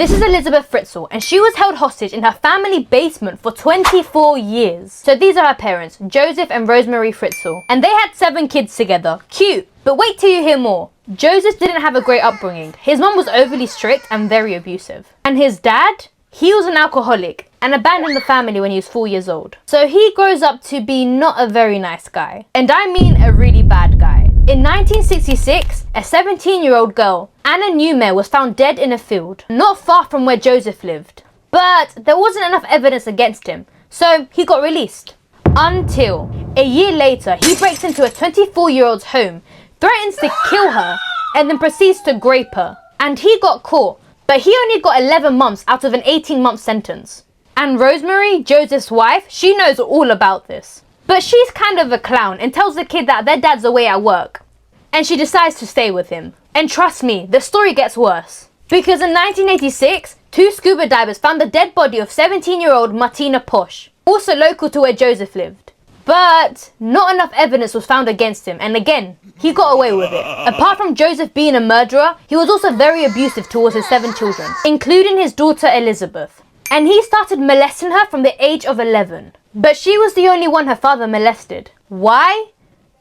This is Elisabeth Fritzl, and she was held hostage in her family basement for 24 years. So these are her parents, Joseph and Rosemary Fritzl, and they had 7 kids together. Cute, but wait till you hear more. Joseph didn't have a great upbringing. His mum was overly strict and very abusive. And his dad? He was an alcoholic and abandoned the family when he was 4 years old. So he grows up to be not a very nice guy. And I mean a really bad guy. In 1966, a 17-year-old girl, Anna Newmare, was found dead in a field, not far from where Joseph lived. But there wasn't enough evidence against him, so he got released. Until a year later, he breaks into a 24-year-old's home, threatens to kill her, and then proceeds to grape her. And he got caught, but he only got 11 months out of an 18-month sentence. And Rosemary, Joseph's wife, she knows all about this. But she's kind of a clown and tells the kid that their dad's away at work. And she decides to stay with him. And trust me, the story gets worse. Because in 1986, 2 scuba divers found the dead body of 17-year-old Martina Posch, also local to where Joseph lived. But not enough evidence was found against him, and again, he got away with it. Apart from Joseph being a murderer, he was also very abusive towards his 7 children, including his daughter Elisabeth. And he started molesting her from the age of 11. But she was the only one her father molested. Why?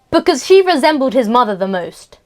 Because she resembled his mother the most.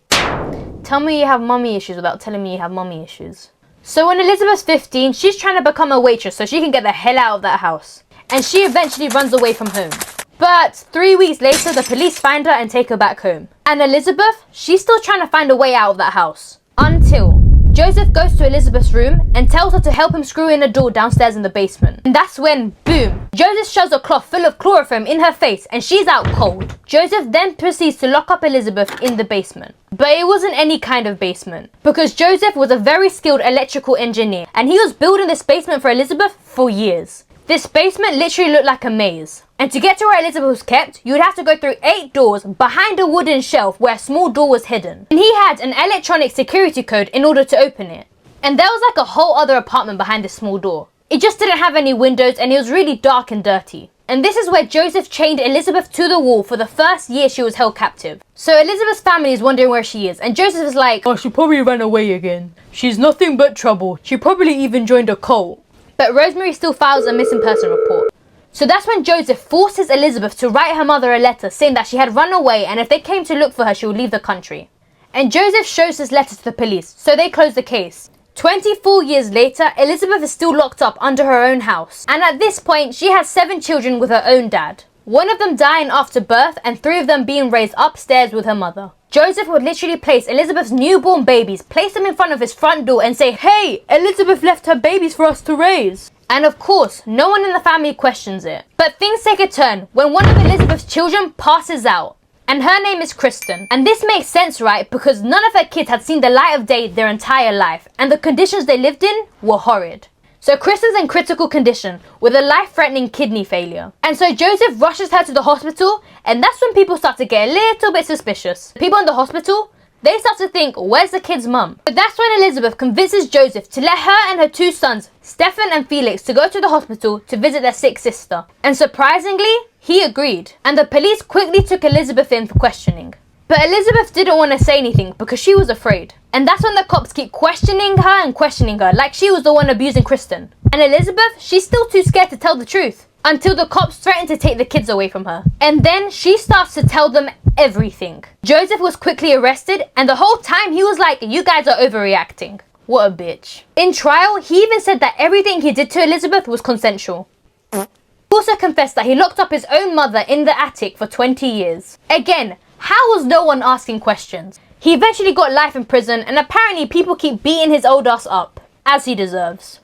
Tell me you have mommy issues without telling me you have mommy issues. So when Elisabeth's 15, she's trying to become a waitress so she can get the hell out of that house. And she eventually runs away from home. But 3 weeks later, the police find her and take her back home. And Elisabeth, she's still trying to find a way out of that house. Until Joseph goes to Elisabeth's room and tells her to help him screw in a door downstairs in the basement. And that's when, boom, Joseph shoves a cloth full of chloroform in her face and she's out cold. Joseph then proceeds to lock up Elisabeth in the basement. But it wasn't any kind of basement, because Joseph was a very skilled electrical engineer and he was building this basement for Elisabeth for years. This basement literally looked like a maze. And to get to where Elisabeth was kept, you would have to go through 8 doors behind a wooden shelf where a small door was hidden. And he had an electronic security code in order to open it. And there was like a whole other apartment behind this small door. It just didn't have any windows and it was really dark and dirty. And this is where Joseph chained Elisabeth to the wall for the first year she was held captive. So Elisabeth's family is wondering where she is, and Joseph is like, "Oh, she probably ran away again. She's nothing but trouble. She probably even joined a cult." But Rosemary still files a missing person report. So that's when Joseph forces Elisabeth to write her mother a letter saying that she had run away and if they came to look for her, she would leave the country. And Joseph shows this letter to the police, so they close the case. 24 years later, Elisabeth is still locked up under her own house. And at this point, she has 7 children with her own dad. 1 of them dying after birth and 3 of them being raised upstairs with her mother. Joseph would literally place Elisabeth's newborn babies, place them in front of his front door and say, "Hey, Elisabeth left her babies for us to raise." And of course, no one in the family questions it. But things take a turn when one of Elisabeth's children passes out. And her name is Kristen. And this makes sense, right? Because none of her kids had seen the light of day their entire life. And the conditions they lived in were horrid. So Kristen's in critical condition with a life-threatening kidney failure. And so Joseph rushes her to the hospital, and that's when people start to get a little bit suspicious. People in the hospital, they start to think, where's the kid's mum? But that's when Elisabeth convinces Joseph to let her and her 2 sons, Stefan and Felix, to go to the hospital to visit their sick sister. And surprisingly, he agreed. And the police quickly took Elisabeth in for questioning. But Elisabeth didn't want to say anything because she was afraid. And that's when the cops keep questioning her like she was the one abusing Kristen. And Elisabeth, she's still too scared to tell the truth. Until the cops threaten to take the kids away from her. And then she starts to tell them everything. Joseph was quickly arrested and the whole time he was like, "You guys are overreacting." What a bitch. In trial, he even said that everything he did to Elisabeth was consensual. He also confessed that he locked up his own mother in the attic for 20 years. Again, how was no one asking questions? He eventually got life in prison and apparently people keep beating his old ass up, as he deserves.